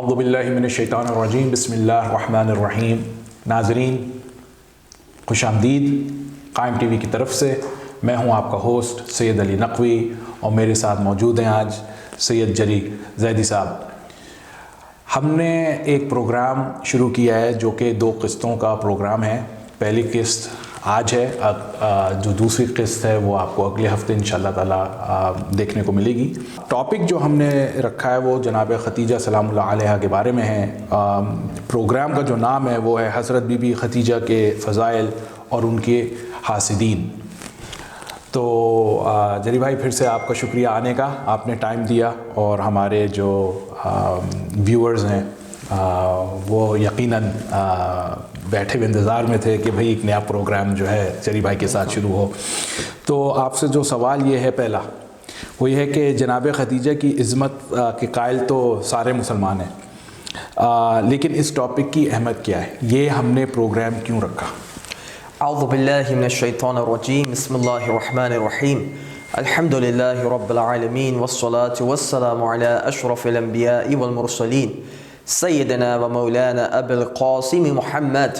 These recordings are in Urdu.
اعوذ باللہ من الشیطان الرجیم بسم اللہ الرحمن الرحیم۔ ناظرین خوش آمدید۔ قائم ٹی وی کی طرف سے میں ہوں آپ کا ہوسٹ سید علی نقوی، اور میرے ساتھ موجود ہیں آج سید جری زیدی صاحب۔ ہم نے ایک پروگرام شروع کیا ہے جو کہ 2 قسطوں کا پروگرام ہے۔ پہلی قسط آج ہے، جو دوسری قسط ہے وہ آپ کو اگلے ہفتے انشاءاللہ تعالی دیکھنے کو ملے گی۔ ٹاپک جو ہم نے رکھا ہے وہ جناب ختیجہ سلام اللہ علیہا کے بارے میں ہے۔ پروگرام کا جو نام ہے وہ ہے حضرت بی بی ختیجہ کے فضائل اور ان کے حاسدین۔ تو جری بھائی پھر سے آپ کا شکریہ آنے کا، آپ نے ٹائم دیا، اور ہمارے جو ویورز ہیں وہ یقیناً بیٹھے ہوئے انتظار میں تھے کہ بھئی ایک نیا پروگرام جو ہے جری بھائی کے ساتھ شروع ہو۔ تو آپ سے جو سوال یہ ہے پہلا، وہ یہ ہے کہ جناب ختیجہ کی عظمت کے قائل تو سارے مسلمان ہیں، لیکن اس ٹاپک کی اہمیت کیا ہے؟ یہ ہم نے پروگرام کیوں رکھا؟ اعوذ باللہ من الشیطان الرجیم، بسم اللہ الرحمن الرحیم، الحمد للہ رب العالمین، والصلاة والسلام علی اشرف الانبیاء والمرسلین، سیدنا و مولانا ابی القاسم محمد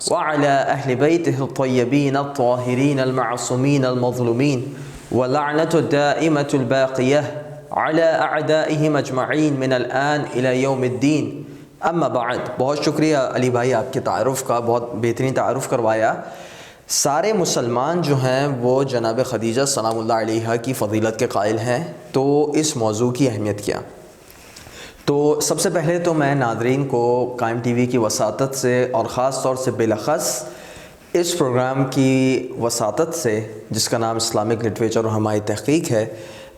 وعلى اہل بیتہ الطیبین الطاہرین المعصومین المظلومین، ولعنۃ الدائمۃ الباقیہ علی اعدائہم اجمعین من الآن الی یوم الدین۔ اما بعد، بہت شکریہ علی بھائی آپ کے تعارف کا، بہت بہترین تعارف کروایا۔ سارے مسلمان جو ہیں وہ جناب خدیجہ سلام اللہ علیہا کی فضیلت کے قائل ہیں، تو اس موضوع کی اہمیت کیا؟ تو سب سے پہلے تو میں ناظرین کو قائم ٹی وی کی وساطت سے، اور خاص طور سے بالاخص اس پروگرام کی وساطت سے جس کا نام اسلامک لٹریچر اور ہماری تحقیق ہے،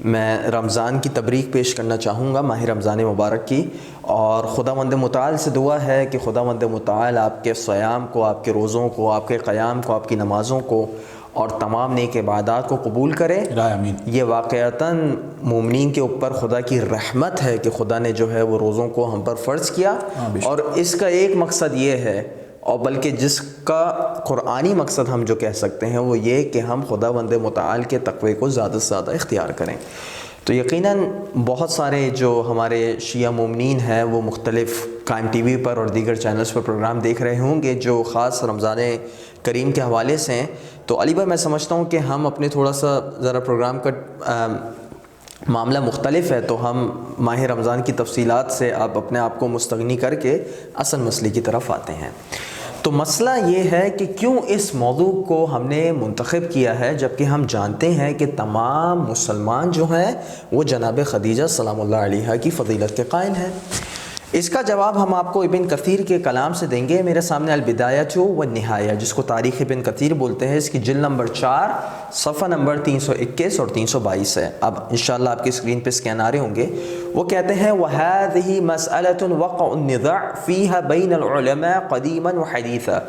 میں رمضان کی تبریک پیش کرنا چاہوں گا، ماہ رمضان مبارک کی، اور خداوند متعال سے دعا ہے کہ خداوند متعال آپ کے صیام کو، آپ کے روزوں کو، آپ کے قیام کو، آپ کی نمازوں کو اور تمام نیک عبادات کو قبول کرے۔ آمین۔ یہ واقعتاً مومنین کے اوپر خدا کی رحمت ہے کہ خدا نے جو ہے وہ روزوں کو ہم پر فرض کیا، اور اس کا ایک مقصد یہ ہے، اور بلکہ جس کا قرآنی مقصد ہم جو کہہ سکتے ہیں وہ یہ کہ ہم خداوند متعال کے تقوی کو زیادہ سے زیادہ اختیار کریں۔ تو یقیناً بہت سارے جو ہمارے شیعہ مومنین ہیں وہ مختلف قائم ٹی وی پر اور دیگر چینلز پر پروگرام دیکھ رہے ہوں گے جو خاص رمضان کریم کے حوالے سے ہیں۔ تو علی بھائی، میں سمجھتا ہوں کہ ہم اپنے تھوڑا سا ذرا پروگرام کا معاملہ مختلف ہے، تو ہم ماہ رمضان کی تفصیلات سے آپ اپنے آپ کو مستغنی کر کے اصل مسئلے کی طرف آتے ہیں۔ تو مسئلہ یہ ہے کہ کیوں اس موضوع کو ہم نے منتخب کیا ہے، جبکہ ہم جانتے ہیں کہ تمام مسلمان جو ہیں وہ جناب خدیجہ سلام اللہ علیہا کی فضیلت کے قائل ہیں۔ اس کا جواب ہم آپ کو ابن کثیر کے کلام سے دیں گے۔ میرے سامنے البدایہ والنہایہ، جس کو تاریخ ابن کثیر بولتے ہیں، اس کی جلد نمبر 4 صفحہ نمبر 321 اور 322 ہے۔ اب انشاءاللہ آپ کی اسکرین پہ اسکین آ رہے ہوں گے۔ وہ کہتے ہیں وَهَذِهِ مَسْأَلَةٌ وَقَعُ النِّزَاعُ فِيهَا بَيْنَ الْعُلَمَاءِ قَدِيمًا وَحَدِيثًا،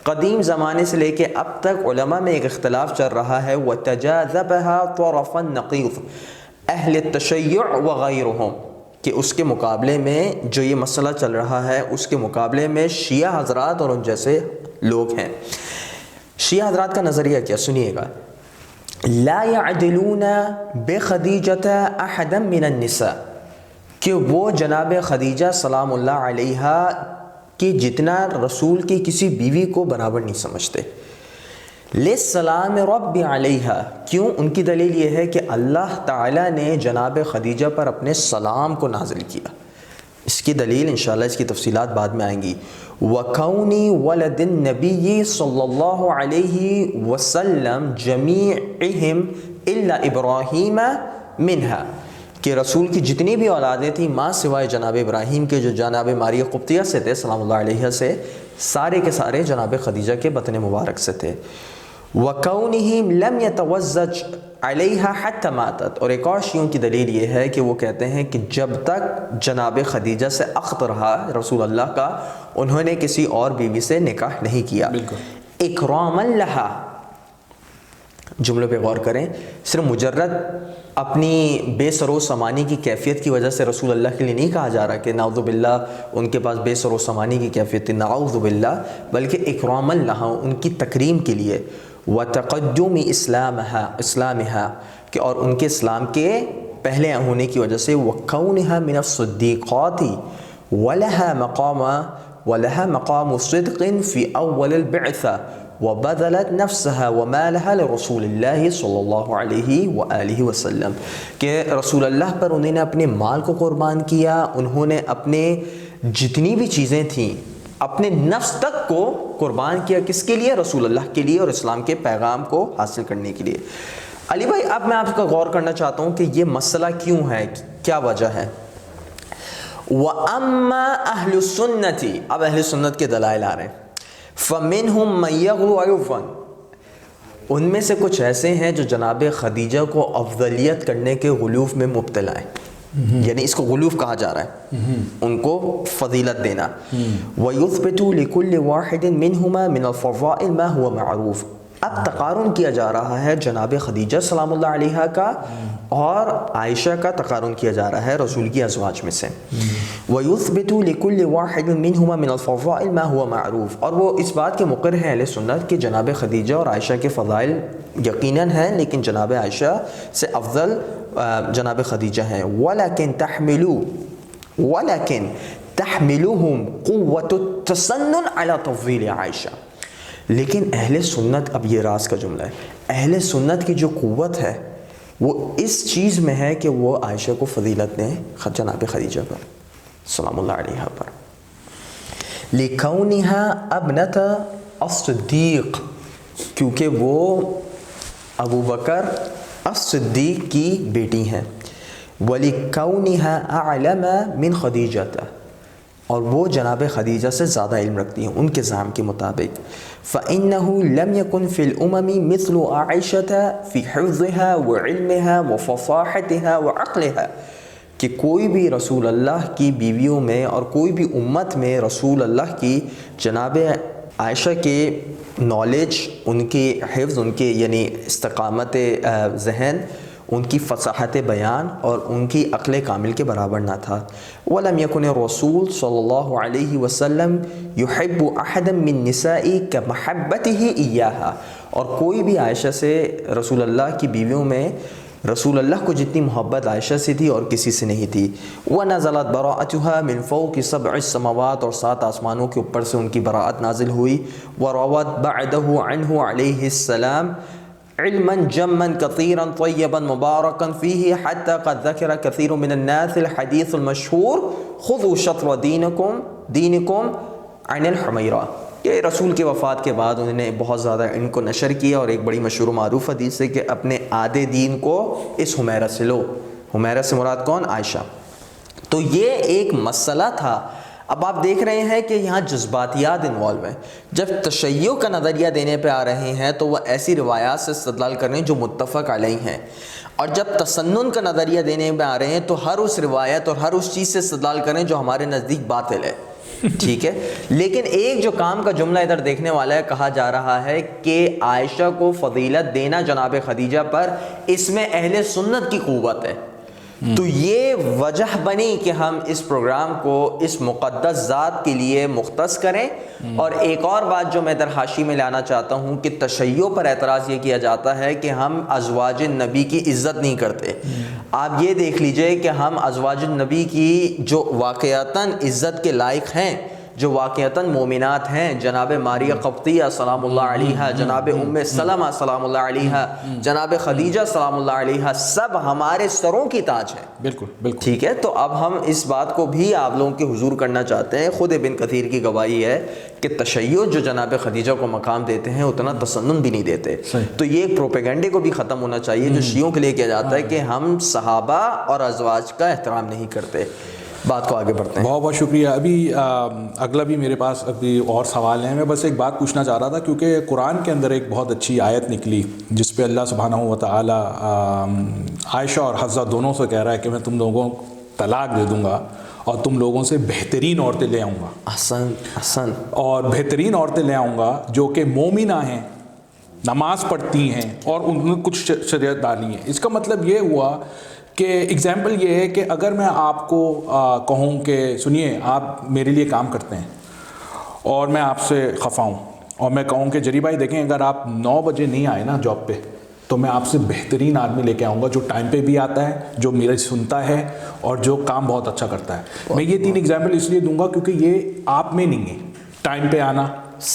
قدیم زمانے سے لے کے اب تک علماء میں ایک اختلاف چل رہا ہے۔ وَتَجَاذَبَهَا طَرَفَ النَّقِيض اہل التشیع وغیرہم، کہ اس کے مقابلے میں جو یہ مسئلہ چل رہا ہے اس کے مقابلے میں شیعہ حضرات اور ان جیسے لوگ ہیں۔ شیعہ حضرات کا نظریہ کیا؟ سنیے گا۔ لا يعدلون بخدیجۃ احدا من النساء، کہ وہ جناب خدیجہ سلام اللہ علیہا کی جتنا رسول کی کسی بیوی کو برابر نہیں سمجھتے۔ للسلام رب علیہا، کیوں؟ ان کی دلیل یہ ہے کہ اللہ تعالیٰ نے جناب خدیجہ پر اپنے سلام کو نازل کیا۔ اس کی دلیل انشاءاللہ اس کی تفصیلات بعد میں آئیں گی۔ وَكَوْنِ وَلَدِ النَّبِيِّ صلی اللہ علیہ وسلم جَمِيعِهِمْ إِلَّا إِبْرَاهِيمَ مِنْهَا، کہ رسول کی جتنی بھی اولادیں تھیں ماں سوائے جناب ابراہیم کے جو جناب ماریہ قبطیہ سے تھے سلام اللہ علیہ سے، سارے کے سارے جناب خدیجہ کے بطن مبارک سے تھے۔ وَكَوْنِهِمْ لَمْ يَتَوَزَّجْ عَلَيْهَا حَتَّى مَاتَتْ، اور ایک اور شیعوں کی دلیل یہ ہے کہ وہ کہتے ہیں کہ جب تک جناب خدیجہ سے عقد رہا رسول اللہ کا، انہوں نے کسی اور بیوی سے نکاح نہیں کیا۔ اکراما لہا، جملے پہ غور کریں، صرف مجرد اپنی بے سر و سمانی کی کیفیت کی وجہ سے رسول اللہ کے لیے نہیں کہا جا رہا کہ نعوذ باللہ ان کے پاس بے سر و سمانی کی کیفیت تھی، نعوذ باللہ، بلکہ اکراما لہا، ان کی تکریم کے لیے۔ وَتَقَدُّمِ إِسْلَامِهَا، کہ اور ان کے اسلام کے پہلے ہونے کی وجہ سے، وَكَوْنِهَا مِنَ الصِّدِّيقَاتِ ولها مقام صدق في أول البعثة وبذلت نفسها ومالها لرسول اللہ صلی اللہ علیہ وآلہ وسلم، کہ رسول اللہ پر انہوں نے اپنے مال کو قربان کیا، انہوں نے اپنے جتنی بھی چیزیں تھیں اپنے نفس تک کو قربان کیا، کس کے لیے؟ رسول اللہ کے لیے اور اسلام کے پیغام کو حاصل کرنے کے لیے۔ علی بھائی اب میں آپ کا غور کرنا چاہتا ہوں کہ یہ مسئلہ کیوں ہے، کیا وجہ ہے؟ وَأَمَّا أَهْلُ السُّنَّةِ، اب اہل سنت کے دلائل آ رہے ہیں۔ فَمِنْهُمْ مَنْ يَغْلُو عُرْفًا، ان میں سے کچھ ایسے ہیں جو جناب خدیجہ کو افضلیت کرنے کے غلوف میں مبتلا ہیں، یعنی اس کو غلوف کہا جا رہا ہے، ان کو فضیلت دینا۔ وَيُثْبِتُ لِكُلِّ وَاحِدٍ مِّنْهُمَا مِنَ الْفَضَائِلِ مَا هُوَ مَعْرُوفٌ، اب تقارن کیا جا رہا ہے جناب خدیجہ سلام اللہ علیہا کا اور عائشہ کا تقارن کیا جا رہا ہے رسول کی ازواج میں سے۔ وَيُثْبِتُ لِكُلِّ وَاحِدٍ مِّنْهُمَا مِنَ الْفَضَائِلِ مَا هُوَ مَعْرُوفٌ، اور وہ اس بات کے مقر ہیں اہل سنت کہ جناب خدیجہ اور عائشہ کے فضائل یقیناً ہیں، لیکن جناب عائشہ سے افضل جناب خدیجہ ہیں۔ وَلَكِنْ تَحْمِلُهُمْ قُوَّةُ التَّسَنُّنِ عَلَى تَفْضِيلِ عائشہ، لیکن اہل سنت، اب یہ راز کا جملہ ہے، اہل سنت کی جو قوت ہے وہ اس چیز میں ہے کہ وہ عائشہ کو فضیلت دیں جناب خدیجہ پر سلام اللہ علیہ پر، لِكَوْنِهَا ابْنَةَ الصدیق، کیونکہ وہ ابو بکر الصدیق کی بیٹی ہیں، وَلِكَوْنِهَا أَعْلَمَ مِنْ خَدِيجَةَ، اور وہ جناب خدیجہ سے زیادہ علم رکھتی ہیں ان کے زعم کے مطابق۔ فَإِنَّهُ لَمْ يَكُنْ فِي الْأُمَمِ مِثْلُ عَائِشَةَ فِي حِفْظِهَا وَعِلْمِهَا وَفَصَاحَتِهَا وَعَقْلِهَا، کہ کوئی بھی رسول اللہ کی بیویوں میں اور کوئی بھی امت میں رسول اللہ کی جناب عائشہ کے نالج، ان کی حفظ، ان کے یعنی استقامت ذہن، ان کی فصاحت بیان اور ان کی عقل کامل کے برابر نہ تھا۔ وَلَمْ يَكُنِ الرَّسُولُ صلی اللہ علیہ وسلم يُحِبُّ أَحَدًا مِّن نِّسَائِهِ كَمَحَبَّتِهِ إِيَّاهَا، اور کوئی بھی عائشہ سے رسول اللہ کی بیویوں میں رسول اللہ کو جتنی محبت عائشہ سے تھی اور کسی سے نہیں تھی۔ وَنَزَلَتْ بَرَاءَتُهَا مِنْ فَوْقِ سَبْعِ السَّمَاوَاتِ، اور 7 آسمانوں کے اوپر سے ان کی براءت نازل ہوئی۔ وَرَوَتْ بَعْدَهُ عَنْهُ عَلَيْهِ السَّلَامُ علما جما كثيرا طيبا مباركا فيه حتى قد ذكر كثير من الناس الحديث المشهور خذوا شطر دينكم عن الحميرة، کہ رسول کے وفات کے بعد انہوں نے بہت زیادہ ان کو نشر کیا، اور ایک بڑی مشہور و معروف حدیث ہے کہ اپنے آدھے دین کو اس حمیرہ سے لو۔ حمیرہ سے مراد کون؟ عائشہ۔ تو یہ ایک مسئلہ تھا۔ اب آپ دیکھ رہے ہیں کہ یہاں جذباتیات انوالو ہیں۔ جب تشیع کا نظریہ دینے پہ آ رہے ہیں تو وہ ایسی روایات سے استدلال کر رہے ہیں جو متفق علیہ ہیں، اور جب تسنن کا نظریہ دینے پہ آ رہے ہیں تو ہر اس روایت اور ہر اس چیز سے استدلال کر رہے ہیں جو ہمارے نزدیک باطل ہے، ٹھیک ہے۔ لیکن ایک جو کام کا جملہ ادھر دیکھنے والا ہے، کہا جا رہا ہے کہ عائشہ کو فضیلت دینا جناب خدیجہ پر، اس میں اہل سنت کی قوت ہے۔ تو یہ وجہ بنی کہ ہم اس پروگرام کو اس مقدس ذات کے لیے مختص کریں۔ اور ایک اور بات جو میں در حاشی میں لانا چاہتا ہوں کہ تشیع پر اعتراض یہ کیا جاتا ہے کہ ہم ازواج نبی کی عزت نہیں کرتے۔ آپ یہ دیکھ لیجئے کہ ہم ازواج نبی کی جو واقعتاً عزت کے لائق ہیں، جو واقعتاً مومنات ہیں، جناب ماریہ قبطیہ سلام اللہ علیہا، جناب ام سلمہ سلام اللہ علیہا، جناب خدیجہ سلام اللہ علیہا، سب ہمارے سروں کی تاج ہیں۔ بالکل بالکل ٹھیک ہے، تو اب ہم اس بات کو بھی آپ لوگوں کے حضور کرنا چاہتے ہیں۔ خود ابن کثیر کی گواہی ہے کہ تشیع جو جناب خدیجہ کو مقام دیتے ہیں اتنا تسنن بھی نہیں دیتے۔ تو یہ ایک پروپیگنڈے کو بھی ختم ہونا چاہیے جو شیعوں کے لیے کیا جاتا ہے کہ ہم صحابہ اور ازواج کا احترام نہیں کرتے۔ بات کو آگے بڑھتے ہیں۔ بہت بہت شکریہ۔ ابھی اگلا بھی میرے پاس ابھی اور سوال ہیں، میں بس ایک بات پوچھنا چاہ رہا تھا کیونکہ قرآن کے اندر ایک بہت اچھی آیت نکلی جس پہ اللہ سبحانہ و تعالیٰ عائشہ اور حفصہ دونوں سے کہہ رہا ہے کہ میں تم لوگوں کو طلاق دے دوں گا اور تم لوگوں سے بہترین عورتیں لے آؤں گا۔ احسن اور بہترین عورتیں لے آؤں گا جو کہ مومنہ ہیں، نماز پڑھتی ہیں اور ان میں کچھ شریعت دانی ہے۔ اس کا مطلب یہ ہوا کہ ایگزامپل یہ ہے کہ اگر میں آپ کو کہوں کہ سنیے آپ میرے لیے کام کرتے ہیں اور میں آپ سے خفا ہوں اور میں کہوں کہ جری بھائی دیکھیں اگر آپ 9 بجے نہیں آئے نا جاب پہ تو میں آپ سے بہترین آدمی لے کے آؤں گا جو ٹائم پہ بھی آتا ہے, جو میرے سنتا ہے اور جو کام بہت اچھا کرتا ہے. میں یہ 3 ایگزامپل اس لیے دوں گا کیونکہ یہ آپ میں نہیں ہے, ٹائم پہ آنا,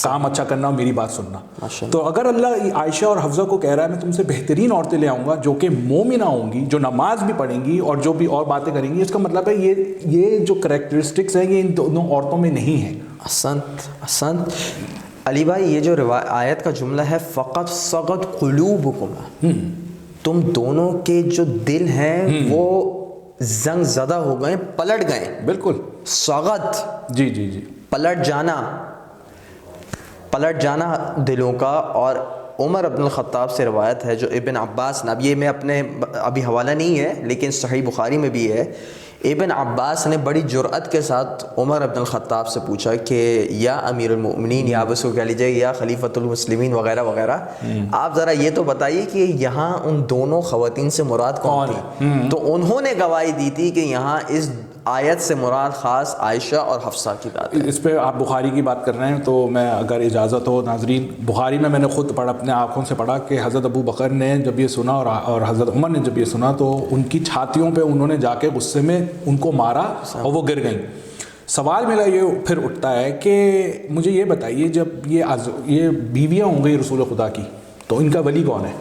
کام اچھا کرنا اور میری بات سننا. تو اگر اللہ عائشہ اور حفصہ کو کہہ رہا ہے میں تم سے بہترین عورتیں لے آؤں گا جو کہ مومنہ ہوں گی, جو نماز بھی پڑھیں گی اور جو بھی اور باتیں کریں گی, اس کا مطلب ہے یہ جو کریکٹرسٹکس ہیں یہ ان دونوں عورتوں میں نہیں ہیں. احسنت علی بھائی, یہ جو آیت کا جملہ ہے فقط صغت قلوبکم, تم دونوں کے جو دل ہیں وہ زنگ زدہ ہو گئے, پلٹ گئے. بالکل صغت, جی پلٹ جانا دلوں کا. اور عمر بن الخطاب سے روایت ہے جو ابن عباس نے, اب یہ میں اپنے ابھی حوالہ نہیں ہے لیکن صحیح بخاری میں بھی ہے, ابن عباس نے بڑی جرأت کے ساتھ عمر بن الخطاب سے پوچھا کہ یا امیر المؤمنین, یا آپ اس کو کہہ لیجیے یا خلیفۃ المسلمین وغیرہ وغیرہ, آپ ذرا یہ تو بتائیے کہ یہاں ان دونوں خواتین سے مراد کون تھی؟ تو انہوں نے گواہی دی تھی کہ یہاں اس آیت سے مراد خاص عائشہ اور حفصہ کی بات ہے. اس پہ آپ بخاری کی بات کر رہے ہیں تو میں اگر اجازت ہو ناظرین, بخاری میں نے خود پڑھا, اپنے آنکھوں سے پڑھا کہ حضرت ابو بکر نے جب یہ سنا اور حضرت عمر نے جب یہ سنا تو ان کی چھاتیوں پہ انہوں نے جا کے غصے میں ان کو مارا اور وہ گر گئیں. سوال میرا یہ پھر اٹھتا ہے کہ مجھے یہ بتائیے جب یہ بیویاں ہوں گئی رسول خدا کی تو ان کا ولی کون ہے؟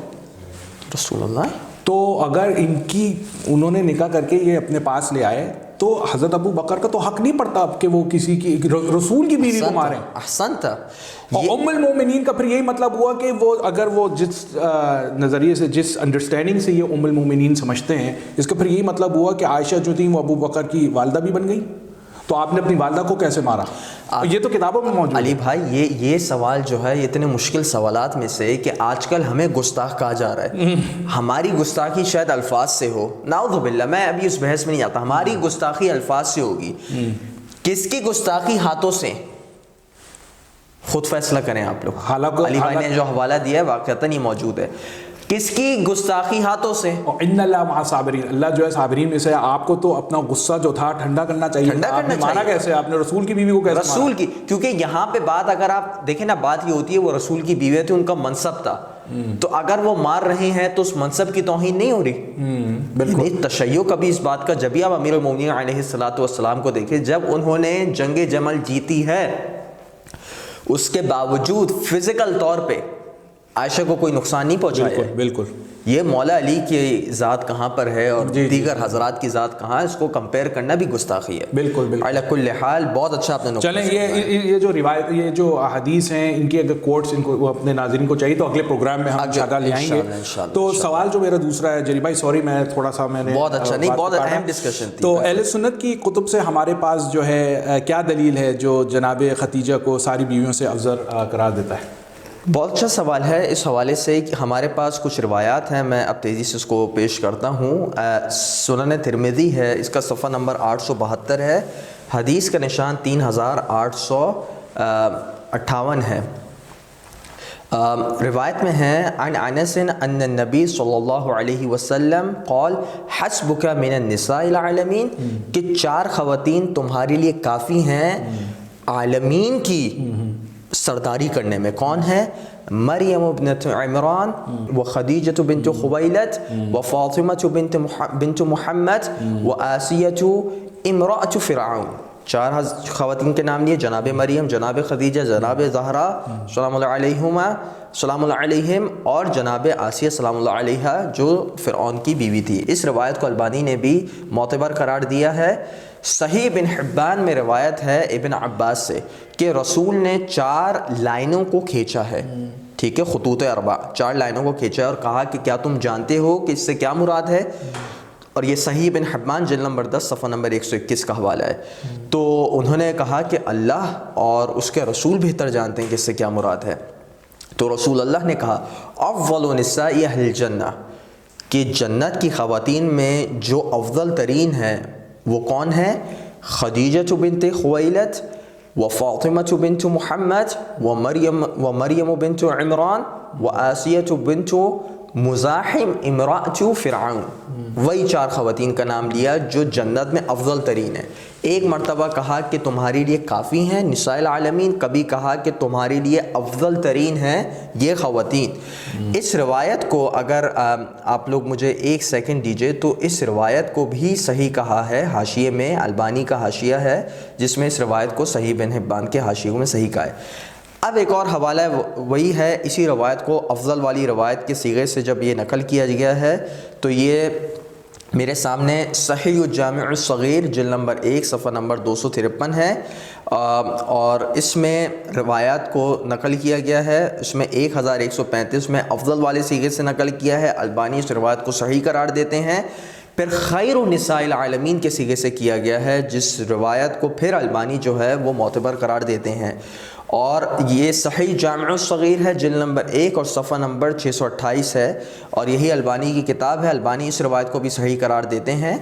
رسول اللہ. تو اگر انہوں نے نکاح کر کے یہ اپنے پاس لے آئے تو حضرت ابو بکر کا تو حق نہیں پڑتا کہ وہ کسی کی رسول کی بیوی کو ماریں. احسنت. اور ام المومنین کا پھر یہی مطلب ہوا کہ وہ اگر وہ جس نظریے سے, جس انڈرسٹینڈنگ سے یہ ام المومنین سمجھتے ہیں, اس کا پھر یہی مطلب ہوا کہ عائشہ جو تھیں وہ ابو بکر کی والدہ بھی بن گئی. تو آپ نے اپنی والدہ کو کیسے مارا؟ یہ تو کتابوں میں موجود ہے. علی بھائی یہ سوال جو ہے یہ اتنے مشکل سوالات میں سے کہ آج کل ہمیں گستاخ کہا جا رہا ہے. ہماری گستاخی شاید الفاظ سے ہو, نعوذ باللہ, میں ابھی اس بحث میں نہیں آتا. ہماری گستاخی الفاظ سے ہوگی. کس کی گستاخی ہاتھوں سے, خود فیصلہ کریں آپ لوگ. علی بھائی نے جو حوالہ دیا ہے واقعتاً یہ موجود ہے. کس کی گستاخی ہاتھوں سے؟ ان اللہ مع صابرین, اللہ جو ہے صابرین میں سے. آپ کو تو اپنا غصہ جو تھا ٹھنڈا کرنا چاہیے. آپ نے مارا کیسے؟ آپ نے رسول کی بیوی کو کیسے مارا؟ رسول کی, کیونکہ یہاں پہ بات اگر آپ دیکھیں نا, بات یہ ہوتی ہے وہ رسول کی بیوی تھی, ان کا منصب تھا, تو اگر وہ مار رہے ہیں تو اس منصب کی توہین نہیں ہو رہی. بالکل. تشیع کبھی اس بات کا, جب آپ امیر المومنین علیہ الصلوۃ والسلام کو دیکھیں, جب انہوں نے جنگ جمل جیتی ہے اس کے باوجود فزیکل طور پہ عائشہ کو کوئی نقصان نہیں پہنچایا. بالکل. یہ مولا علی کی ذات کہاں پر ہے اور دیگر حضرات کی ذات کہاں ہے, اس کو کمپیئر کرنا بھی گستاخی ہے. بالکل. علی کل حال بہت اچھا آپ نے نقطہ. چلیں یہ جو روایت, یہ جو احادیث ہیں, ان کی اگر کوٹس ان کو اپنے ناظرین کو چاہیے تو اگلے پروگرام میں ہم انشاءاللہ لے آئیں گے. تو سوال جو میرا دوسرا ہے جلی بھائی, سوری میں تھوڑا سا میں نے بہت اچھا, نہیں بہت اہم ڈسکشن تھی. تو اہل سنت کی کتب سے ہمارے پاس جو ہے کیا دلیل ہے جو جناب خدیجہ کو ساری بیویوں سے افضل قرار دیتا ہے؟ بہت اچھا سوال ہے. اس حوالے سے کہ ہمارے پاس کچھ روایات ہیں, میں اب تیزی سے اس کو پیش کرتا ہوں. سنن ترمذی ہے, اس کا صفحہ نمبر 872 ہے, حدیث کا نشان 3858 ہے. روایت میں ہے عن انس ان النبی صلی اللہ علیہ وسلم قال حسبک من النساء العالمین, کہ 4 خواتین تمہارے لیے کافی ہیں عالمین کی سرداری کرنے میں. کون ہے؟ مریم بنت عمران و خدیجہ بنت خویلد و فاطمہ بنت محمد و آسیہ امرأۃ فرعون. 4 خواتین کے نام لیے, جناب مریم, جناب خدیجہ, جناب زہرا سلام اللہ علیہما سلام اللہ علیہم, اور جناب آسیہ سلام اللہ علیہا جو فرعون کی بیوی تھی. اس روایت کو البانی نے بھی معتبر قرار دیا ہے. صحیح بن حبان میں روایت ہے ابن عباس سے کہ رسول نے 4 لائنوں کو کھینچا ہے, ٹھیک ہے, خطوط اربع, 4 لائنوں کو کھینچا ہے اور کہا کہ کیا تم جانتے ہو کہ اس سے کیا مراد ہے؟ اور یہ صحیح بن حبان جلد نمبر 10 صفحہ نمبر 121 کا حوالہ ہے. تو انہوں نے کہا کہ اللہ اور اس کے رسول بہتر جانتے ہیں کہ اس سے کیا مراد ہے. تو رسول اللہ نے کہا افضل نساء اہل الجنہ, کہ جنت کی خواتین میں جو افضل ترین ہے وہ کون ہے؟ خدیجہ بنت خویلد و فاطمہ بنت محمد و مریم بنت عمران و آسیہ بنت مزاحم امرأۃ فرعون. وہی 4 خواتین کا نام لیا جو جنت میں افضل ترین ہیں. ایک مرتبہ کہا کہ تمہارے لیے کافی ہیں نساء العالمین، کبھی کہا کہ تمہارے لیے افضل ترین ہیں یہ خواتین. اس روایت کو اگر آپ لوگ مجھے 1 سیکنڈ دیجئے تو اس روایت کو بھی صحیح کہا ہے حاشیے میں، البانی کا حاشیہ ہے جس میں اس روایت کو صحیح ابن حبان کے حاشیوں میں صحیح کہا ہے. اب ایک اور حوالہ وہی ہے، اسی روایت کو افضل والی روایت کے صیغے سے جب یہ نقل کیا گیا ہے تو یہ میرے سامنے صحیح الجامع الصغیر جلد نمبر 1 صفحہ نمبر 253 ہے، اور اس میں روایات کو نقل کیا گیا ہے. اس میں 1135 میں افضل والے صیغے سے نقل کیا ہے. البانی اس روایت کو صحیح قرار دیتے ہیں. پھر خیر النساء العالمین کے صیغے سے کیا گیا ہے جس روایت کو پھر البانی جو ہے وہ معتبر قرار دیتے ہیں، اور یہ صحیح جامع الصغیر ہے جلد نمبر 1 اور صفحہ نمبر 628 ہے، اور یہی البانی کی کتاب ہے. البانی اس روایت کو بھی صحیح قرار دیتے ہیں.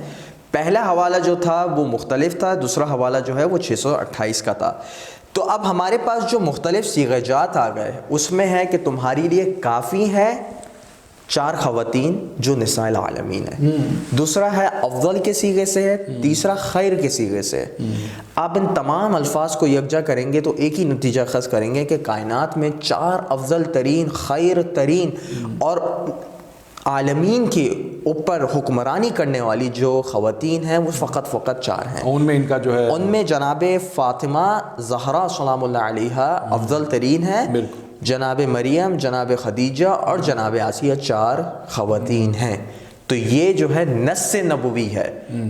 پہلا حوالہ جو تھا وہ مختلف تھا، دوسرا حوالہ جو ہے وہ 628 کا تھا. تو اب ہمارے پاس جو مختلف صیغہ جات آ گئے اس میں ہے کہ تمہارے لیے کافی ہے 4 خواتین جو نساء العالمین ہیں، دوسرا ہے افضل کے صیغے سے ہے، تیسرا خیر کے صیغے سے ہے. آپ ان تمام الفاظ کو یکجا کریں گے تو ایک ہی نتیجہ اخذ کریں گے کہ کائنات میں 4 افضل ترین، خیر ترین اور عالمین کے اوپر حکمرانی کرنے والی جو خواتین ہیں وہ فقط 4 ہیں. ان میں ان کا جو ہے ان میں جناب فاطمہ زہرا سلام اللہ علیہا افضل ترین ہے، جناب مریم، جناب خدیجہ اور جناب آسیہ 4 خواتین ہیں. تو یہ جو ہے نص نبوی ہے.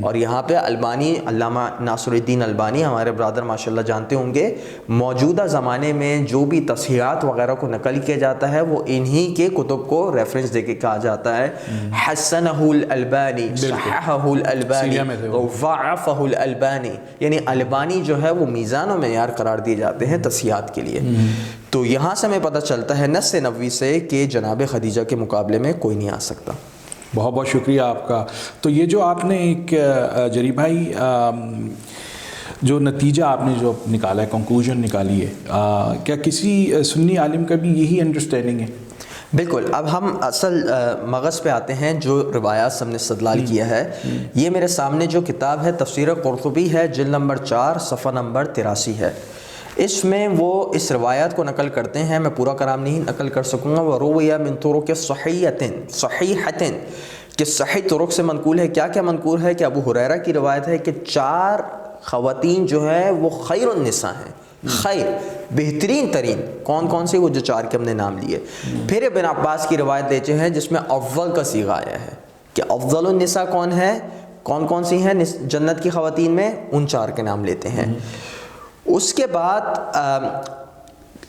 اور یہاں پہ البانی، علامہ ناصر الدین البانی ہمارے برادر ماشاءاللہ جانتے ہوں گے، موجودہ زمانے میں جو بھی تصحیحات وغیرہ کو نقل کیا جاتا ہے وہ انہی کے کتب کو ریفرنس دے کے کہا جاتا ہے حسنہ الالبانی، صححہ الالبانی، ضعفہ الالبانی. یعنی البانی جو ہے وہ میزان و معیار قرار دیے جاتے ہیں تصحیحات کے لیے. تو یہاں سے ہمیں پتہ چلتا ہے نص نبوی سے کہ جناب خدیجہ کے مقابلے میں کوئی نہیں آ سکتا. بہت بہت شکریہ آپ کا. تو یہ جو آپ نے ایک جری بھائی جو نتیجہ آپ نے جو نکالا ہے، کنکلوژن نکالی ہے، کیا کسی سنی عالم کا بھی یہی انڈرسٹینڈنگ ہے؟ بالکل. اب ہم اصل مغز پہ آتے ہیں جو روایات سے ہم نے استدلال کیا ہے. یہ میرے سامنے جو کتاب ہے تفسیر قرطبی ہے جلد نمبر 4 صفحہ نمبر 83 ہے. اس میں وہ اس روایات کو نقل کرتے ہیں، میں پورا کلام نہیں نقل کر سکوں گا. ورویہ من طرق صحیحۃ کہ صحیح طرق سے منقول ہے. کیا کیا منقول ہے؟ کہ ابو ہریرہ کی روایت ہے کہ 4 خواتین جو ہیں وہ خیر النساء ہیں. خیر، بہترین ترین. کون کون سے؟ وہ جو 4 کے ہم نے نام لیے. پھر ابن عباس کی روایت دیتے ہیں جس میں افضل کا صیغہ آیا ہے کہ افضل النساء کون ہے، کون کون سی ہیں جنت کی خواتین میں، ان 4 کے نام لیتے ہیں. اس کے بعد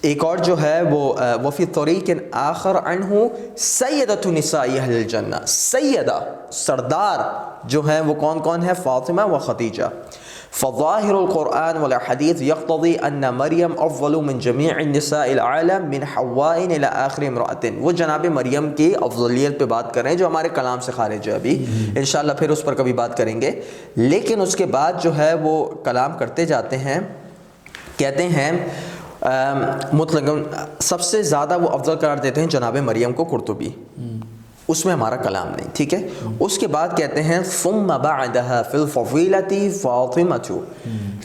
ایک اور جو ہے وہ وفی طریق آخر عنہ سیدۃ نساء اہل الجنہ. سیدہ، سردار جو ہیں وہ کون کون ہے؟ فاطمہ و خدیجہ. فظاہر القرآن والحدیث یقتضی ان مریم افضل من جمیع النساء العالم من حواء الى آخر امرأۃ. وہ جناب مریم کی افضلیت پہ بات کر رہے ہیں جو ہمارے کلام سے خارج ہے. ابھی انشاءاللہ پھر اس پر کبھی بات کریں گے. لیکن اس کے بعد جو ہے وہ کلام کرتے جاتے ہیں، کہتے ہیں مطلق سب سے زیادہ وہ افضل قرار دیتے ہیں جناب مریم کو قرطبی. اس میں ہمارا کلام نہیں، ٹھیک ہے. اس کے بعد کہتے ہیں ثم بعدها فی الفضیلۃ فاطمہ.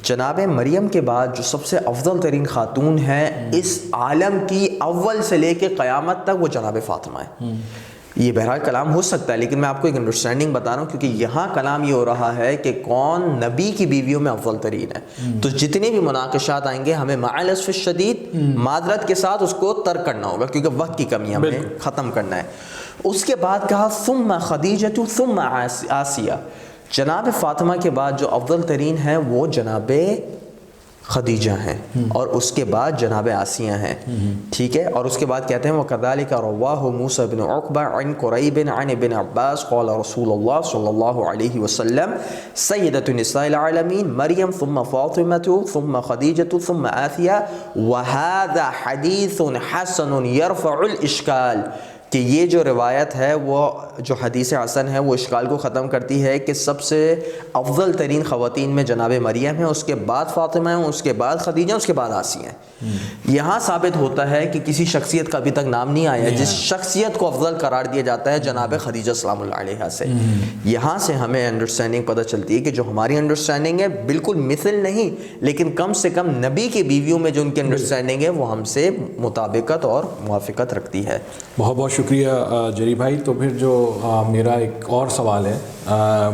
جناب مریم کے بعد جو سب سے افضل ترین خاتون ہے اس عالم کی، اول سے لے کے قیامت تک، وہ جناب فاطمہ ہے. یہ بہرحال کلام ہو سکتا ہے لیکن میں آپ کو ایک انڈرسٹینڈنگ بتا رہا ہوں کیونکہ یہاں کلام یہ ہو رہا ہے کہ کون نبی کی بیویوں میں افضل ترین ہے. تو جتنے بھی مناقشات آئیں گے ہمیں مع الاسف الشدید معذرت کے ساتھ اس کو ترک کرنا ہوگا کیونکہ وقت کی کمی ہمیں ختم کرنا ہے. اس کے بعد کہا ثم خدیجہ ثم آسیہ. جناب فاطمہ کے بعد جو افضل ترین ہیں وہ جناب خدیجہ ہیں اور اس کے بعد جناب آسیہ ہیں، ٹھیک ہے. اور اس کے بعد کہتے ہیں وَكَذَلِكَ رَوَّاهُ مُوسَى بْنُ عُقْبَةَ عَنْ قُرَيْبٍ عَنْ ابن عباس قال رسول اللہ صلی اللہ علیہ وسلم سیدۃ نساء العالمین مریم ثم فاطمة ثم خدیجة ثم آسیہ وهذا حدیث حسن يرفع الاشکال. کہ یہ جو روایت ہے وہ جو حدیث حسن ہے وہ اشکال کو ختم کرتی ہے کہ سب سے افضل ترین خواتین میں جناب مریم ہیں، اس کے بعد فاطمہ ہیں، اس کے بعد خدیجہ، اس کے بعد آسیہ ہیں۔ یہاں ثابت ہوتا ہے کہ کسی شخصیت کا ابھی تک نام نہیں آیا جس شخصیت کو افضل قرار دیا جاتا ہے جناب خدیجہ سلام اللہ علیہا سے۔ یہاں سے ہمیں انڈرسٹینڈنگ پتہ چلتی ہے کہ جو ہماری انڈرسٹینڈنگ ہے بالکل مثل نہیں، لیکن کم سے کم نبی کی بیویوں میں جو ان کی انڈرسٹینڈنگ ہے وہ ہم سے مطابقت اور موافقت رکھتی ہے۔ بہت بہت شکریہ جری بھائی۔ تو پھر جو میرا ایک اور سوال ہے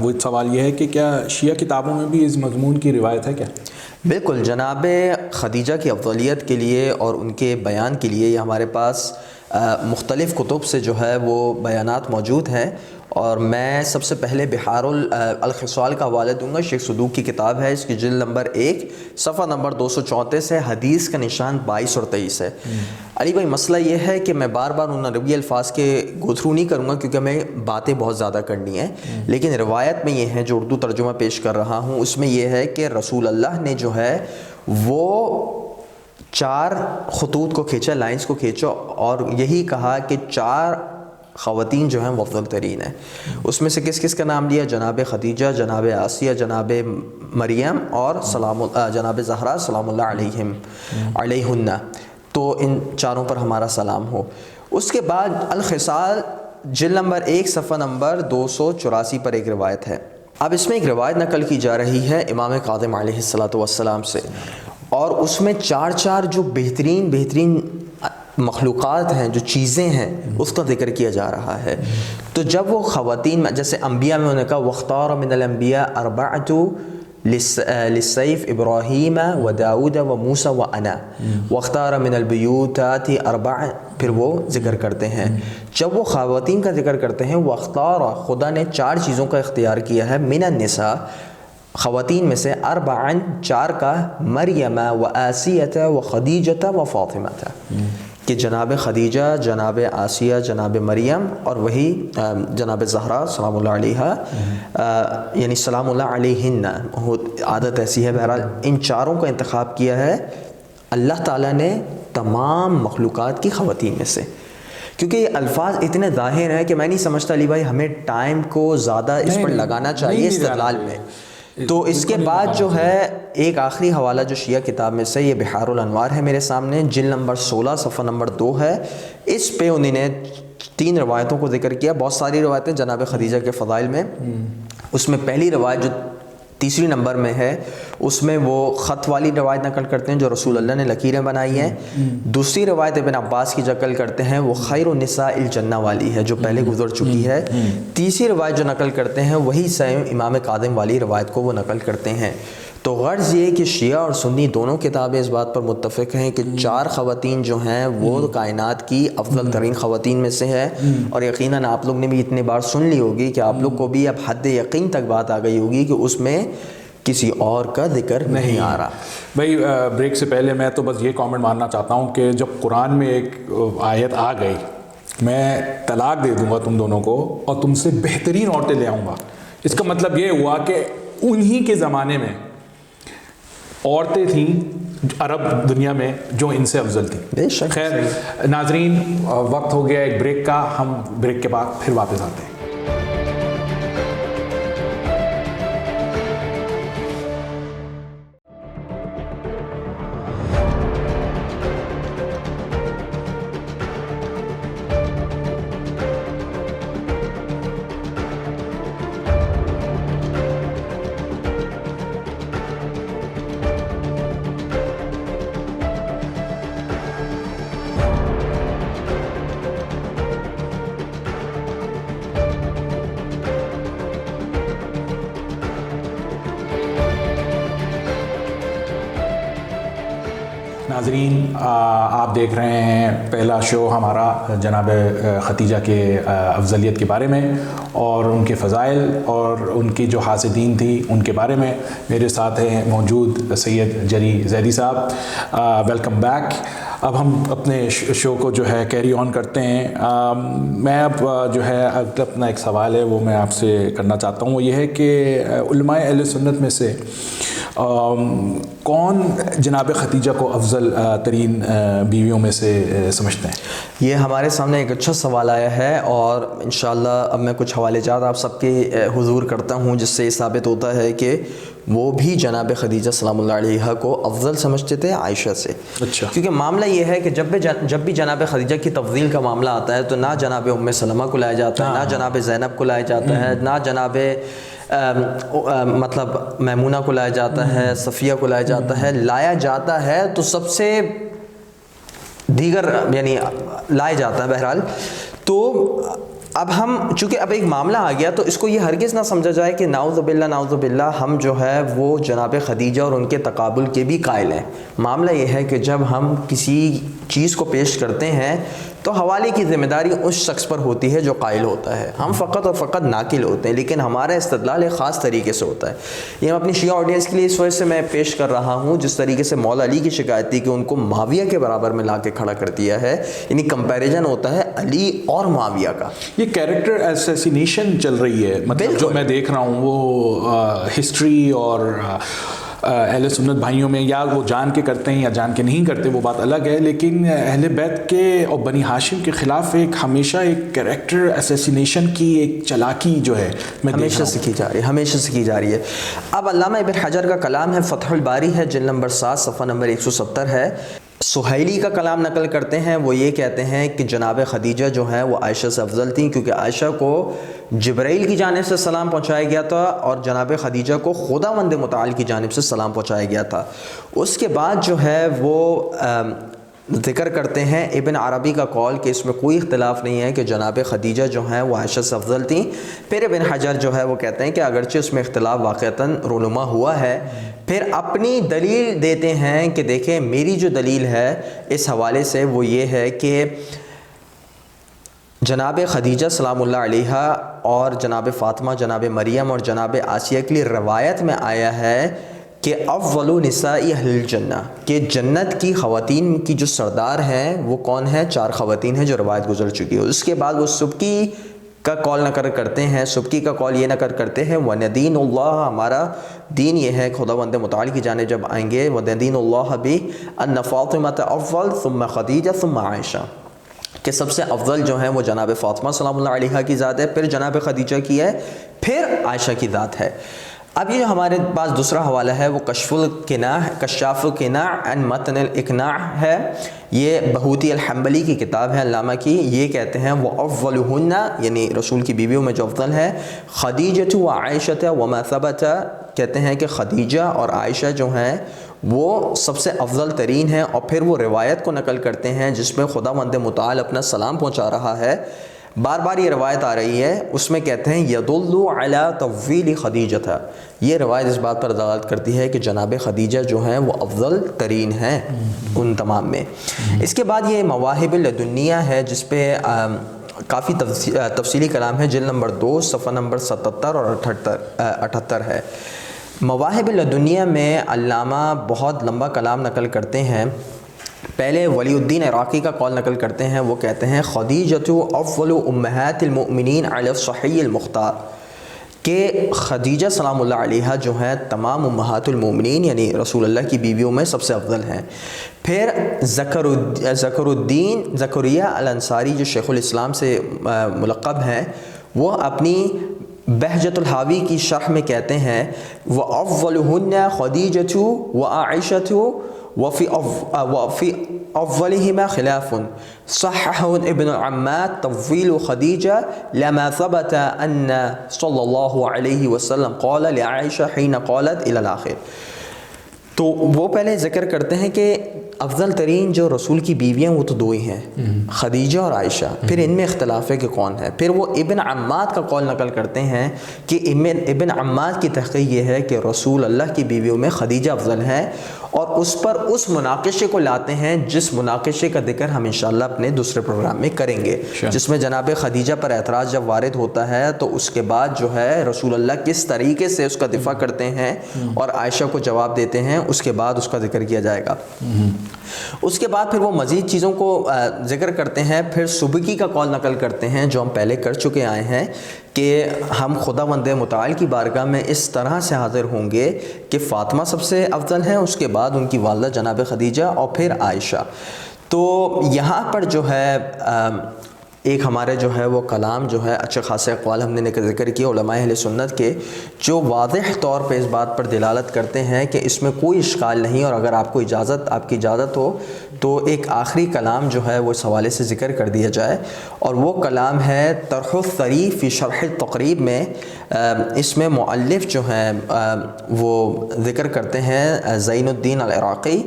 وہ سوال یہ ہے کہ کیا شیعہ کتابوں میں بھی اس مضمون کی روایت ہے کیا؟ بالکل، جناب خدیجہ کی افضلیت کے لیے اور ان کے بیان کے لیے یہ ہمارے پاس مختلف کتب سے جو ہے وہ بیانات موجود ہیں، اور میں سب سے پہلے بحار الخصال کا حوالہ دوں گا۔ شیخ صدوق کی کتاب ہے، اس کی جلد نمبر 1 صفحہ نمبر 234 ہے، حدیث کا نشان 22 اور 23 ہے۔ علی بھائی، مسئلہ یہ ہے کہ میں بار بار ان عربی الفاظ کے گو تھرو نہیں کروں گا کیونکہ میں باتیں بہت زیادہ کرنی ہیں، لیکن روایت میں یہ ہے جو اردو ترجمہ پیش کر رہا ہوں، اس میں یہ ہے کہ رسول اللہ نے جو ہے وہ 4 خطوط کو کھینچا، لائنز کو کھینچا، اور یہی کہا کہ 4 خواتین جو ہیں وہ افضل ترین ہیں۔ اس میں سے کس کس کا نام لیا؟ جناب خدیجہ، جناب آسیہ، جناب مریم اور جناب زہرا سلام اللہ علیہن۔ تو ان 4 پر ہمارا سلام ہو۔ اس کے بعد الخصال جلد نمبر 1 صفحہ نمبر 284 پر ایک روایت ہے۔ اب اس میں ایک روایت نقل کی جا رہی ہے امام کاظم علیہ السلام سے، اور اس میں 4 جو بہترین مخلوقات ہیں، جو چیزیں ہیں، اس کا ذکر کیا جا رہا ہے۔ تو جب وہ خواتین، جیسے انبیاء میں انہوں نے کہا وَاخْتَارَ مِنَ الْأَنْبِيَاء أَرْبَعَةُ لِلسَّيْفِ إِبْرَاهِيمَ وَدَاوُدَ وَمُوسَى وَأَنَا وَاخْتَارَ مِنَ الْبُيُوتَاتِ أَرْبَعَ، پھر وہ ذکر کرتے ہیں۔ جب وہ خواتین کا ذکر کرتے ہیں، وَاخْتَارَ، خدا نے 4 چیزوں کا اختیار کیا ہے، مِنَ النِّسَاء، خواتین میں سے، 4 کا، مریم و آسیہ و خدیجہ و فاطمہ تھا، کہ جناب خدیجہ، جناب آسیہ، جناب مریم اور وہی جناب زہرا سلام اللہ علیہا، یعنی سلام اللہ علیہن، عادت ایسی ہے۔ بہرحال ان 4 کا انتخاب کیا ہے اللہ تعالیٰ نے تمام مخلوقات کی خواتین میں سے، کیونکہ یہ الفاظ اتنے ظاہر ہیں کہ میں نہیں سمجھتا علی بھائی ہمیں ٹائم کو زیادہ اس پر لگانا چاہیے استدلال میں۔ تو اس کے بعد جو ہے ایک آخری حوالہ جو شیعہ کتاب میں سے، یہ بحار الانوار ہے میرے سامنے، جلد نمبر 16 صفحہ نمبر 2 ہے۔ اس پہ انہوں نے 3 روایتوں کو ذکر کیا، بہت ساری روایتیں جناب خدیجہ کے فضائل میں۔ اس میں پہلی روایت جو 3 نمبر میں ہے، اس میں وہ خط والی روایت نقل کرتے ہیں جو رسول اللہ نے لکیریں بنائی ہیں۔ دوسری روایت ابن عباس کی نقل کرتے ہیں، وہ خیر النساء الجنہ والی ہے جو پہلے گزر چکی ہے۔ تیسری روایت جو نقل کرتے ہیں وہی سیم امام کاظم والی روایت کو وہ نقل کرتے ہیں۔ تو غرض یہ کہ شیعہ اور سنی دونوں کتابیں اس بات پر متفق ہیں کہ 4 خواتین جو ہیں وہ کائنات کی افضل ترین خواتین میں سے ہے، اور یقیناً آپ لوگ نے بھی اتنے بار سن لی ہوگی کہ آپ لوگ کو بھی اب حد یقین تک بات آ گئی ہوگی کہ اس میں کسی اور کا ذکر نہیں آ رہا۔ بھائی بریک سے پہلے میں تو بس یہ کامنٹ مارنا چاہتا ہوں کہ جب قرآن میں ایک آیت آ گئی، میں طلاق دے دوں گا تم دونوں کو اور تم سے بہترین عورتیں لے آؤں گا، اس کا مطلب یہ ہوا کہ انہی کے زمانے میں عورتیں تھیں عرب دنیا میں جو ان سے افضل تھیں۔ خیر ناظرین، وقت ہو گیا ایک بریک کا، ہم بریک کے بعد پھر واپس آتے ہیں۔ ناظرین، آپ دیکھ رہے ہیں پہلا شو ہمارا جناب خدیجہ کے افضلیت کے بارے میں اور ان کے فضائل اور ان کی جو حاسدین تھی ان کے بارے میں۔ میرے ساتھ ہیں موجود سید جری زیدی صاحب، ویلکم بیک۔ اب ہم اپنے شو کو جو ہے کیری آن کرتے ہیں۔ میں اب جو ہے اپنا ایک سوال ہے وہ میں آپ سے کرنا چاہتا ہوں، وہ یہ ہے کہ علماء اہل سنت میں سے کون جناب خدیجہ کو افضل ترین بیویوں میں سے سمجھتے ہیں؟ یہ ہمارے سامنے ایک اچھا سوال آیا ہے اور انشاءاللہ اب میں کچھ حوالے جات آپ سب کے حضور کرتا ہوں جس سے یہ ثابت ہوتا ہے کہ وہ بھی جناب خدیجہ سلام اللہ علیہا کو افضل سمجھتے تھے عائشہ سے. اچھا. کیونکہ معاملہ یہ ہے کہ جب بھی جناب خدیجہ کی تفضیل کا معاملہ آتا ہے تو نہ جناب ام سلمہ کو لایا جاتا ہے, نہ جناب زینب کو لایا جاتا ہے, نہ جناب مطلب میمونہ کو لایا جاتا ہے, صفیہ کو لایا جاتا ہے. لایا جاتا ہے تو سب سے دیگر یعنی لایا جاتا ہے. بہرحال تو اب ہم چونکہ اب ایک معاملہ آ گیا تو اس کو یہ ہرگز نہ سمجھا جائے کہ نعوذ باللہ ہم جو ہے وہ جناب خدیجہ اور ان کے تقابل کے بھی قائل ہیں. معاملہ یہ ہے کہ جب ہم کسی چیز کو پیش کرتے ہیں تو حوالے کی ذمہ داری اس شخص پر ہوتی ہے جو قائل ہوتا ہے. ہم فقط اور فقط ناقل ہوتے ہیں, لیکن ہمارا استدلال ایک خاص طریقے سے ہوتا ہے. یہ ہم اپنی شیعہ آڈینس کے لیے اس وجہ سے میں پیش کر رہا ہوں جس طریقے سے مولا علی کی شکایت تھی کہ ان کو معاویہ کے برابر میں لا کے کھڑا کر دیا ہے, یعنی کمپیریزن ہوتا ہے علی اور معاویہ کا. یہ کیریکٹر اسیسینیشن چل رہی ہے, مطلب جو میں دیکھ رہا ہوں وہ ہسٹری اور اہل سنت بھائیوں میں یا وہ جان کے کرتے ہیں یا جان کے نہیں کرتے وہ بات الگ ہے, لیکن اہل بیت کے اور بنی ہاشم کے خلاف ایک ہمیشہ ایک کیریکٹر اسیسینیشن کی ایک چلاکی جو ہے ہمیشہ سے کی جا رہی ہے. اب علامہ ابن حجر کا کلام ہے فتح الباری ہے, جلد نمبر 7 صفحہ نمبر 170 ہے. سہیلی کا کلام نقل کرتے ہیں, وہ یہ کہتے ہیں کہ جناب خدیجہ جو ہیں وہ عائشہ سے افضل تھیں کیونکہ عائشہ کو جبرائیل کی جانب سے سلام پہنچایا گیا تھا اور جناب خدیجہ کو خداوند متعال کی جانب سے سلام پہنچایا گیا تھا. اس کے بعد جو ہے وہ ذکر کرتے ہیں ابن عربی کا قول کہ اس میں کوئی اختلاف نہیں ہے کہ جناب خدیجہ جو ہیں وہ عائشہ سے افضل تھیں. پھر ابن حجر جو ہے وہ کہتے ہیں کہ اگرچہ اس میں اختلاف واقعتاً رونما ہوا ہے, پھر اپنی دلیل دیتے ہیں کہ دیکھیں میری جو دلیل ہے اس حوالے سے وہ یہ ہے کہ جناب خدیجہ سلام اللہ علیہا اور جناب فاطمہ, جناب مریم اور جناب آسیہ کے لیے روایت میں آیا ہے کہ افضل نساء اہل الجنہ, کہ جنت کی خواتین کی جو سردار ہیں وہ کون ہیں؟ 4 خواتین ہیں جو روایت گزر چکی ہے. اس کے بعد وہ سبکی کا قول نقل کرتے ہیں, سبکی کا قول یہ نقل کرتے ہیں وَنَدِينُ اللَّهَ, ہمارا دین یہ ہے خداوند متعال کی جانب جب آئیں گے وَنَدِينُ اللَّهَ بِي أَنَّ فَاطِمَةَ أَفْضَلُ ثُمَّ خَدِيجَةَ ثُمَّ عائشہ, کہ سب سے افضل جو ہیں وہ جناب فاطمہ سلام اللہ علیہا کی ذات ہے, پھر جناب خدیجہ کی ہے, پھر عائشہ کی ذات ہے. اب یہ جو ہمارے پاس دوسرا حوالہ ہے وہ کشاف القناع عن متن الاقناع ہے. یہ بہوتی الحنبلی کی کتاب ہے علامہ کی. یہ کہتے ہیں وہ افضلہن, یعنی رسول کی بیویوں میں جو افضل ہے, خدیجہ و عائشہ وما ثبت, کہتے ہیں کہ خدیجہ اور عائشہ جو ہیں وہ سب سے افضل ترین ہیں. اور پھر وہ روایت کو نقل کرتے ہیں جس میں خداوند متعال اپنا سلام پہنچا رہا ہے, بار بار یہ روایت آ رہی ہے. اس میں کہتے ہیں یدل علی تفضیل خدیجہ تھا, یہ روایت اس بات پر دلالت کرتی ہے کہ جناب خدیجہ جو ہیں وہ افضل ترین ہیں ان تمام میں. اس کے بعد یہ مواہب لدنیہ ہے جس پہ کافی تفصیلی کلام ہے, جلد نمبر 2 صفحہ نمبر 77 اور 78 ہے. مواہب لدنیہ میں علامہ بہت لمبا کلام نقل کرتے ہیں. پہلے ولی الدین عراقی کا قول نقل کرتے ہیں, وہ کہتے ہیں خدیجہ افضل امہات المؤمنین علی الصحیح المختار, کہ خدیجہ سلام اللہ علیہا جو ہیں تمام امہات المؤمنین یعنی رسول اللہ کی بیویوں میں سب سے افضل ہیں. پھر زکریا الانصاری جو شیخ الاسلام سے ملقب ہیں, وہ اپنی بہجت الحاوی کی شرح میں کہتے ہیں وَأَفْضَلُهُنَّ خَدِيجَةُ وَعَائِشَةُ وفي أفضلهما خلاف صححه ابن عماد تفضيل خديجة لما ثبت أن صلى الله عليه وسلم قال لعائشة حين قالت إلى الآخر. تو وہ پہلے ذکر کرتے ہیں کہ افضل ترین جو رسول کی بیویاں وہ تو 2 ہی ہیں, خدیجہ اور عائشہ. پھر ان میں اختلاف ہے کہ کون ہے. پھر وہ ابن عماد کا قول نقل کرتے ہیں کہ ابن عماد کی تحقیق یہ ہے کہ رسول اللہ کی بیویوں میں خدیجہ افضل ہیں, اور اس پر اس مناقشے کو لاتے ہیں جس مناقشے کا ذکر ہم انشاءاللہ اپنے دوسرے پروگرام میں کریں گے, جس میں جناب خدیجہ پر اعتراض جب وارد ہوتا ہے تو اس کے بعد جو ہے رسول اللہ کس طریقے سے اس کا دفاع کرتے ہیں اور عائشہ کو جواب دیتے ہیں, اس کے بعد اس کا ذکر کیا جائے گا. اس کے بعد پھر وہ مزید چیزوں کو ذکر کرتے ہیں. پھر سبکی کا قول نقل کرتے ہیں جو ہم پہلے کر چکے آئے ہیں کہ ہم خداوند متعال کی بارگاہ میں اس طرح سے حاضر ہوں گے کہ فاطمہ سب سے افضل ہیں, اس کے بعد ان کی والدہ جناب خدیجہ اور پھر عائشہ. تو یہاں پر جو ہے ایک ہمارے جو ہے وہ کلام جو ہے اچھے خاصے اقوال ہم نے ذکر کیے علماء اہل سنت کے, جو واضح طور پہ اس بات پر دلالت کرتے ہیں کہ اس میں کوئی اشکال نہیں, اور اگر آپ کی اجازت ہو تو ایک آخری کلام جو ہے وہ اس حوالے سے ذکر کر دیا جائے, اور وہ کلام ہے طرح الطریف فی شرح التقریب میں. اس میں مؤلف جو ہیں وہ ذکر کرتے ہیں زین الدین العراقی,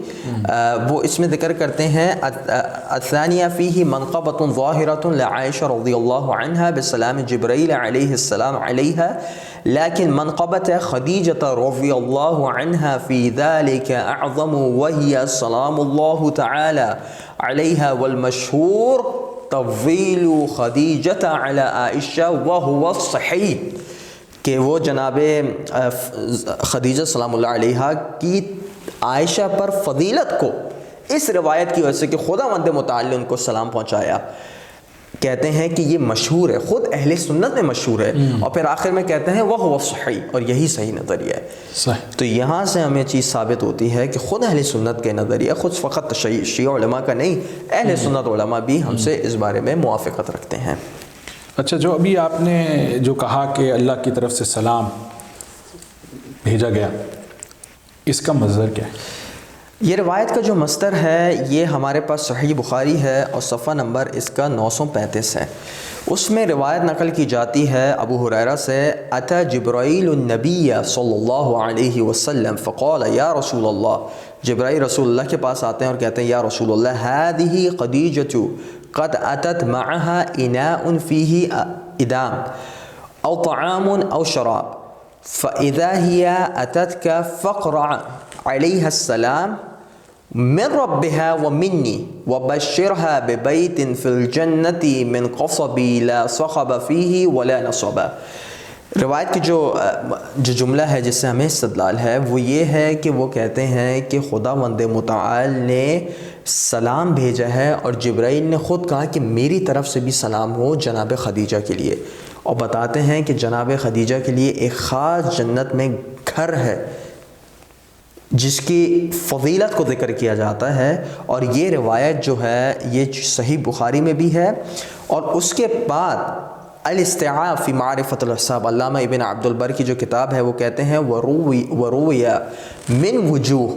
وہ اس میں ذکر کرتے ہیں الثانیہ فیہ منقبۃ ظاہرۃ لعائشہ رضی اللہ عنہا بسلام جبرائیل علیہ السلام علیہا, لیکن منقبت خدیجہ رضی اللہ عنہا فی ذلک اعظم وہی سلام اللہ تعالی علیہا, والمشہور تفضیل خدیجہ علی عائشہ وہو الصحیح, کہ وہ جناب خدیجہ سلام اللہ علیہا کی عائشہ پر فضیلت کو اس روایت کی وجہ سے کہ خداوند متعال نے ان کو سلام پہنچایا, کہتے ہیں کہ یہ مشہور ہے, خود اہل سنت میں مشہور ہے, اور پھر آخر میں کہتے ہیں وہ ہوا صحیح, اور یہی صحیح نظریہ ہے. صحیح. تو یہاں سے ہمیں چیز ثابت ہوتی ہے کہ خود اہل سنت کے نظریہ, خود فقط شیعہ علماء کا نہیں, اہل سنت علماء بھی ہم سے اس بارے میں موافقت رکھتے ہیں. اچھا, جو ابھی آپ نے جو کہا کہ اللہ کی طرف سے سلام بھیجا گیا, اس کا مصدر کیا ہے؟ یہ روایت کا جو مصدر ہے یہ ہمارے پاس صحیح بخاری ہے اور صفحہ نمبر اس کا 935 ہے. اس میں روایت نقل کی جاتی ہے ابو ہریرہ سے, اتی جبرائیل النبی صلی اللہ علیہ وسلم فقال یا رسول اللہ, جبرائیل رسول اللہ کے پاس آتے ہیں اور کہتے ہیں یا رسول اللہ, هذه خدیجۃ قد اتت معها اناء فیہ ادام او طعام او شراب فاذا هي اتتك فاقرع علیہ السلام من ربها ومنی وبشرها ببیت فی الجنت من قصب لا صخب فیہ ولا نصب. روایت کی جو جملہ ہے جس سے ہمیں استدلال ہے وہ یہ ہے کہ وہ کہتے ہیں کہ خداوند متعال نے سلام بھیجا ہے, اور جبرائیل نے خود کہا کہ میری طرف سے بھی سلام ہو جناب خدیجہ کے لیے, اور بتاتے ہیں کہ جناب خدیجہ کے لیے ایک خاص جنت میں گھر ہے جس کی فضیلت کو ذکر کیا جاتا ہے, اور یہ روایت جو ہے یہ صحیح بخاری میں بھی ہے. اور اس کے بعد الاستیعاب فی معرفت الاحساب, علامہ ابن عبد البر کی جو کتاب ہے وہ کہتے ہیں وروی من وجوہ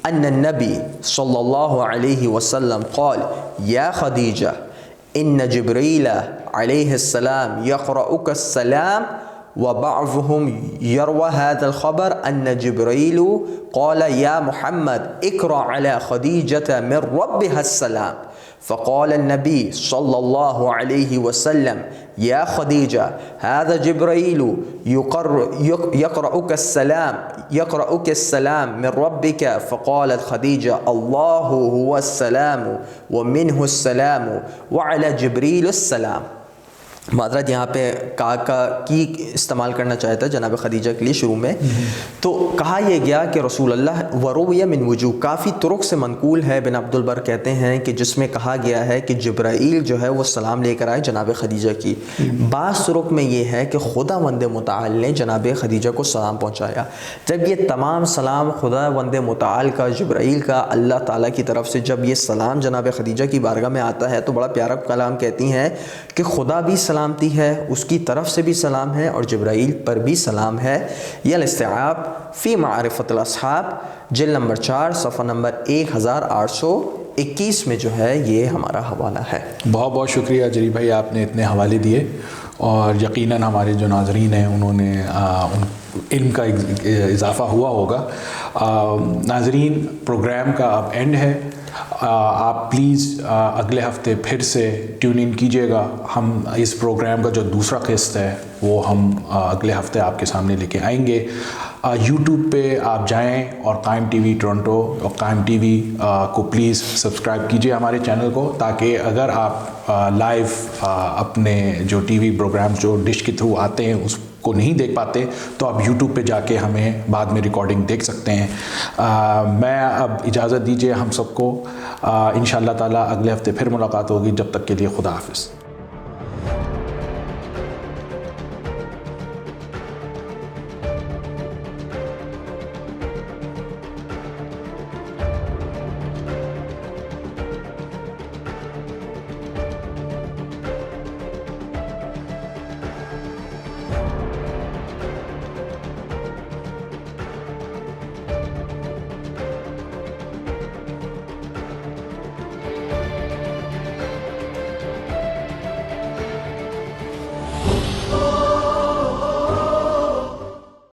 ان النبی صلی اللہ علیہ وسلم قال یا خدیجہ ان جبریل علیہ السلام یقرؤک السلام, وبعضهم يروى هذا الخبر أن جبريل قال يا محمد اقرأ على خديجة من ربها السلام, فقال النبي صلى الله عليه وسلم يا خديجة هذا جبريل يقرأك السلام من ربك, فقالت خديجة الله هو السلام ومنه السلام وعلى جبريل السلام. معذرت یہاں پہ کا کی استعمال کرنا چاہتا ہے جناب خدیجہ کے لیے شروع میں, تو کہا یہ گیا کہ رسول اللہ ورویہ من وجوہ, کافی طرق سے منقول ہے, بن عبد البر کہتے ہیں کہ جس میں کہا گیا ہے کہ جبرائیل جو ہے وہ سلام لے کر آئے جناب خدیجہ کی. بعض طرق میں یہ ہے کہ خداوند متعال نے جناب خدیجہ کو سلام پہنچایا. جب یہ تمام سلام خداوند متعال کا, جبرائیل کا, اللہ تعالیٰ کی طرف سے جب یہ سلام جناب خدیجہ کی بارگاہ میں آتا ہے تو بڑا پیارا کلام کہتی ہیں کہ خدا بھی سلامتی ہے, اس کی طرف سے بھی سلام ہے, اور جبرائیل پر بھی سلام ہے. یہ الاستیعاب فی معرفت الاصحاب جلد نمبر 4 صفحہ نمبر 1821 میں جو ہے یہ ہمارا حوالہ ہے. بہت بہت شکریہ جری بھائی, آپ نے اتنے حوالے دیے, اور یقیناً ہمارے جو ناظرین ہیں انہوں نے علم کا اضافہ ہوا ہوگا. ناظرین, پروگرام کا اب اینڈ ہے. آپ پلیز اگلے ہفتے پھر سے ٹیون ان کیجیے گا. ہم اس پروگرام کا جو دوسرا قسط ہے وہ ہم اگلے ہفتے آپ کے سامنے لے کے آئیں گے. یوٹیوب پہ آپ جائیں اور قائم ٹی وی ٹورنٹو اور قائم ٹی وی کو پلیز سبسکرائب کیجیے ہمارے چینل کو, تاکہ اگر آپ لائیو اپنے جو ٹی وی پروگرام جو ڈش کے تھرو آتے ہیں اس کو نہیں دیکھ پاتے تو آپ یوٹیوب پہ جا کے ہمیں بعد میں ریکارڈنگ دیکھ سکتے ہیں. میں اب اجازت دیجیے ہم سب کو، انشاءاللہ تعالیٰ اگلے ہفتے پھر ملاقات ہوگی. جب تک کے لیے خدا حافظ.